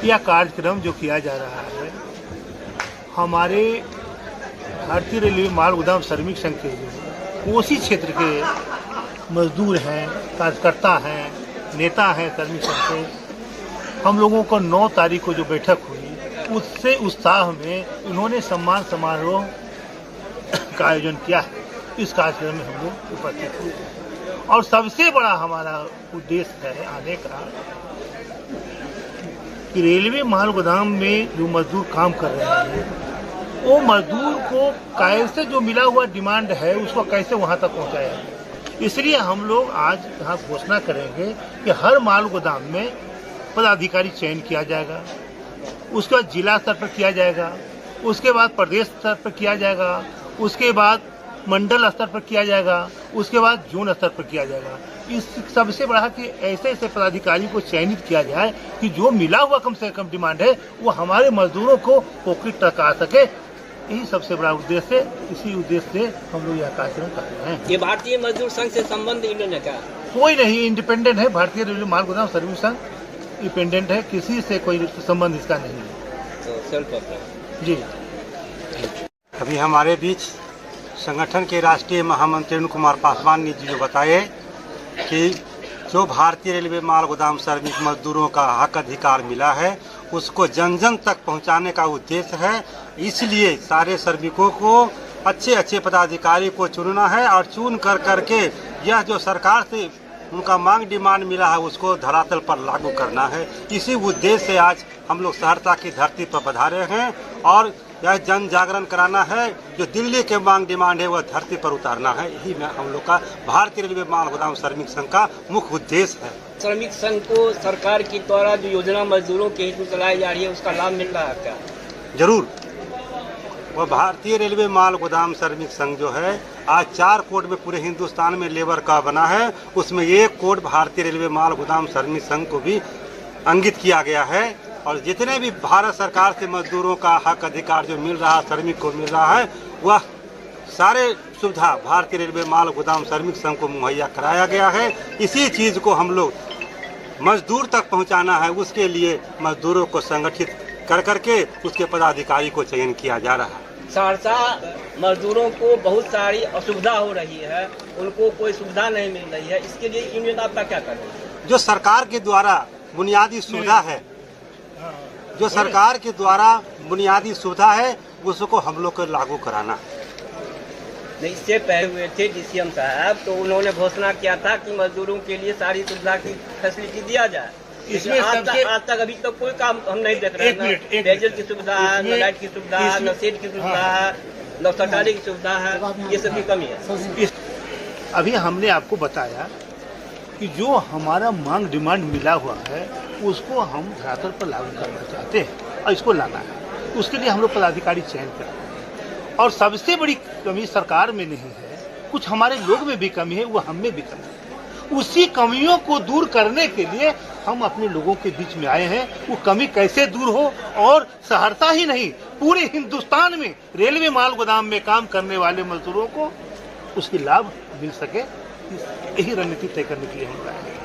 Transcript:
यह कार्यक्रम जो किया जा रहा है हमारे भारतीय रेलवे माल गोदाम श्रमिक संघ के कोसी क्षेत्र के मजदूर हैं, कार्यकर्ता हैं, नेता हैं श्रमिक संघ के। हम लोगों को 9 तारीख को जो बैठक हुई उससे उत्साह में उन्होंने सम्मान समारोह का आयोजन किया है। इस कार्यक्रम में हम लोग उपस्थित हुए और सबसे बड़ा हमारा उद्देश्य है आने का कि रेलवे माल गोदाम में जो मजदूर काम कर रहे हैं वो मजदूर को कैसे जो मिला हुआ डिमांड है उसको कैसे वहां तक पहुंचाया जाए। इसलिए हम लोग आज यहाँ घोषणा करेंगे कि हर माल गोदाम में पदाधिकारी चयन किया जाएगा, उसके बाद जिला स्तर पर किया जाएगा, उसके बाद प्रदेश स्तर पर किया जाएगा, उसके बाद मंडल स्तर पर किया जाएगा, उसके बाद जोन स्तर पर किया जाएगा। इस सबसे बड़ा कि ऐसे ऐसे पदाधिकारी को चयनित किया जाए कि जो मिला हुआ कम से कम डिमांड है वो हमारे मजदूरों को पॉकेट तक आ सके। यही सबसे बड़ा उद्देश्य है। इसी उद्देश्य से हम लोग यह कार्यक्रम कर रहे हैं। ये भारतीय मजदूर संघ से संबंध इन्होंने क्या? कोई नहीं, इंडिपेंडेंट है। भारतीय रेलवे माल गोदाम श्रमिक संघ इंडिपेंडेंट है, किसी से कोई संबंध इसका नहीं है। तो जी। अभी हमारे बीच संगठन के राष्ट्रीय महामंत्री अरुण कुमार पासवान ने जी बताए कि जो भारतीय रेलवे माल गोदाम श्रमिक मजदूरों का हक अधिकार मिला है उसको जन जन तक पहुंचाने का उद्देश्य है। इसलिए सारे श्रमिकों को अच्छे अच्छे पदाधिकारी को चुनना है और चुन कर करके यह जो सरकार से उनका मांग डिमांड मिला है उसको धरातल पर लागू करना है। इसी उद्देश्य से आज हम लोग सहरसा की धरती पर पधारे हैं और यह जन जागरण कराना है। जो दिल्ली के मांग डिमांड है वह धरती पर उतारना है। यही हम लोग का भारतीय रेलवे माल गोदाम श्रमिक संघ का मुख्य उद्देश्य है। श्रमिक संघ को सरकार के द्वारा जो योजना मजदूरों के हित में चलाई जा रही है उसका लाभ मिल रहा है क्या? जरूर। वह भारतीय रेलवे माल गोदाम श्रमिक संघ जो है आज 4 कोड में पूरे हिंदुस्तान में लेबर का बना है, उसमें 1 कोड भारतीय रेलवे माल गोदाम श्रमिक संघ को भी अंकित किया गया है। और जितने भी भारत सरकार से मजदूरों का हक अधिकार जो मिल रहा है श्रमिक को मिल रहा है वह सारे सुविधा भारतीय रेलवे माल गोदाम श्रमिक संघ को मुहैया कराया गया है। इसी चीज़ को हम लोग मजदूर तक पहुंचाना है, उसके लिए मजदूरों को संगठित कर करके उसके पदाधिकारी को चयन किया जा रहा है। सहरसा मजदूरों को बहुत सारी असुविधा हो रही है, उनको कोई सुविधा नहीं मिल रही है, इसके लिए यूनियन आपका क्या कर रही है? जो सरकार के द्वारा बुनियादी सुविधा है, जो सरकार के द्वारा बुनियादी सुविधा है उसको हम लोग को लागू कराना है। नहीं, इससे पहले हुए थे डीसीएम साहब, तो उन्होंने घोषणा किया था कि मजदूरों के लिए सारी सुविधा की फैसिलिटी दिया जाए। इसमें आज तक अभी तक कोई काम हम नहीं देख रहे हैं। पेयजल की सुविधा है, न लाइट की सुविधा है, न सेट की सुविधा है, न शौचालय की सुविधा है, ये सब की कमी है। अभी हमने आपको बताया कि जो हमारा मांग डिमांड मिला हुआ है उसको हम धरातल पर लागू करना चाहते हैं और इसको लाना है। उसके लिए हम लोग पदाधिकारी चयन कर रहे हैं और सबसे बड़ी कमी सरकार में नहीं है, कुछ हमारे लोग में भी कमी है, वो हम में भी कमी है। उसी कमियों को दूर करने के लिए हम अपने लोगों के बीच में आए हैं। वो कमी कैसे दूर हो और सहरसा ही नहीं पूरे हिंदुस्तान में रेलवे माल गोदाम में काम करने वाले मजदूरों को उसकी लाभ मिल सके, यही रणनीति तय करने के लिए हम आए हैं।